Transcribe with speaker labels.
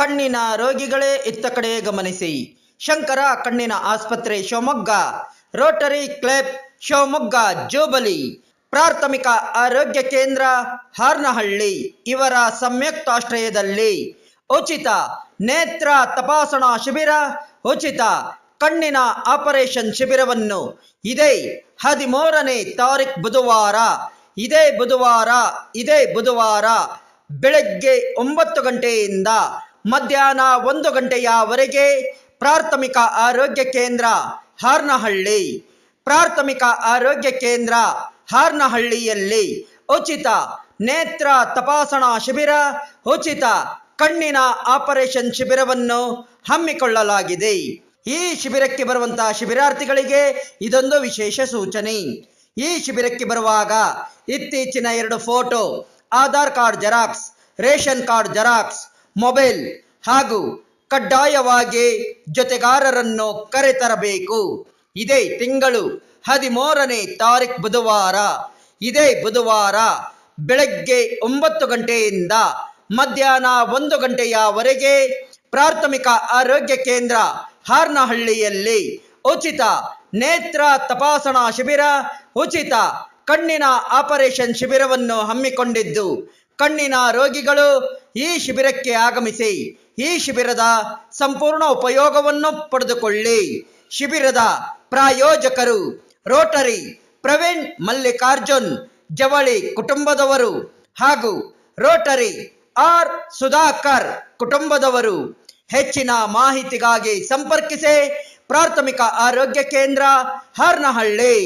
Speaker 1: ಕಣ್ಣಿನ ರೋಗಿಗಳೇ ಇತ್ತ ಕಡೆ ಗಮನಿಸಿ. ಶಂಕರ ಕಣ್ಣಿನ ಆಸ್ಪತ್ರೆ ಶಿವಮೊಗ್ಗ, ರೋಟರಿ ಕ್ಲಬ್ ಶಿವಮೊಗ್ಗ ಜೂಬಲಿ, ಪ್ರಾಥಮಿಕ ಆರೋಗ್ಯ ಕೇಂದ್ರ ಹಾರ್ನಹಳ್ಳಿ ಇವರ ಸಂಯುಕ್ತಾಶ್ರಯದಲ್ಲಿ ಉಚಿತ ನೇತ್ರ ತಪಾಸಣಾ ಶಿಬಿರ, ಉಚಿತ ಕಣ್ಣಿನ ಆಪರೇಷನ್ ಶಿಬಿರವನ್ನು ಇದೇ 13ನೇ ತಾರೀಕು ಇದೇ ಬುಧವಾರ ಬೆಳಗ್ಗೆ 9 ಗಂಟೆಯಿಂದ ಮಧ್ಯಾಹ್ನ 1 ಗಂಟೆಯವರೆಗೆ ಪ್ರಾಥಮಿಕ ಆರೋಗ್ಯ ಕೇಂದ್ರ ಹಾರ್ನಹಳ್ಳಿ, ಪ್ರಾಥಮಿಕ ಆರೋಗ್ಯ ಕೇಂದ್ರ ಹಾರ್ನಹಳ್ಳಿಯಲ್ಲಿ ಉಚಿತ ನೇತ್ರ ತಪಾಸಣಾ ಶಿಬಿರ, ಉಚಿತ ಕಣ್ಣಿನ ಆಪರೇಷನ್ ಶಿಬಿರವನ್ನು ಹಮ್ಮಿಕೊಳ್ಳಲಾಗಿದೆ. ಈ ಶಿಬಿರಕ್ಕೆ ಬರುವಂತಹ ಶಿಬಿರಾರ್ಥಿಗಳಿಗೆ ಇದೊಂದು ವಿಶೇಷ ಸೂಚನೆ. ಈ ಶಿಬಿರಕ್ಕೆ ಬರುವಾಗ ಇತ್ತೀಚಿನ 2 photo, Aadhaar card xerox, ration card xerox, mobile ಹಾಗೂ ಕಡ್ಡಾಯವಾಗಿ ಜೊತೆಗಾರರನ್ನು ಕರೆತರಬೇಕು. ಇದೇ ತಿಂಗಳು 13ನೇ ತಾರೀಕು ಇದೇ ಬುಧವಾರ ಬೆಳಗ್ಗೆ 9 ಗಂಟೆಯಿಂದ ಮಧ್ಯಾಹ್ನ 1 ಗಂಟೆಯವರೆಗೆ ಪ್ರಾಥಮಿಕ ಆರೋಗ್ಯ ಕೇಂದ್ರ ಹಾರ್ನಹಳ್ಳಿಯಲ್ಲಿ ಉಚಿತ ನೇತ್ರ ತಪಾಸಣಾ ಶಿಬಿರ, ಉಚಿತ ಕಣ್ಣಿನ ಆಪರೇಷನ್ ಶಿಬಿರವನ್ನು ಹಮ್ಮಿಕೊಂಡಿದ್ದು, ಕಣ್ಣಿನ ರೋಗಿಗಳು ಈ ಶಿಬಿರಕ್ಕೆ ಆಗಮಿಸಿ ಈ ಶಿಬಿರದ ಸಂಪೂರ್ಣ ಉಪಯೋಗವನ್ನು ಪಡೆದುಕೊಳ್ಳಿ. ಶಿಬಿರದ ಪ್ರಾಯೋಜಕರು ರೋಟರಿ ಪ್ರವೀಣ್ ಮಲ್ಲಿಕಾರ್ಜುನ್ ಜವಳಿ ಕುಟುಂಬದವರು ಹಾಗೂ ರೋಟರಿ ಆರ್ ಸುಧಾಕರ್ ಕುಟುಂಬದವರು. ಹೆಚ್ಚಿನ ಮಾಹಿತಿಗಾಗಿ ಸಂಪರ್ಕಿಸಿ ಪ್ರಾಥಮಿಕ ಆರೋಗ್ಯ ಕೇಂದ್ರ ಹಾರ್ನಹಳ್ಳಿ.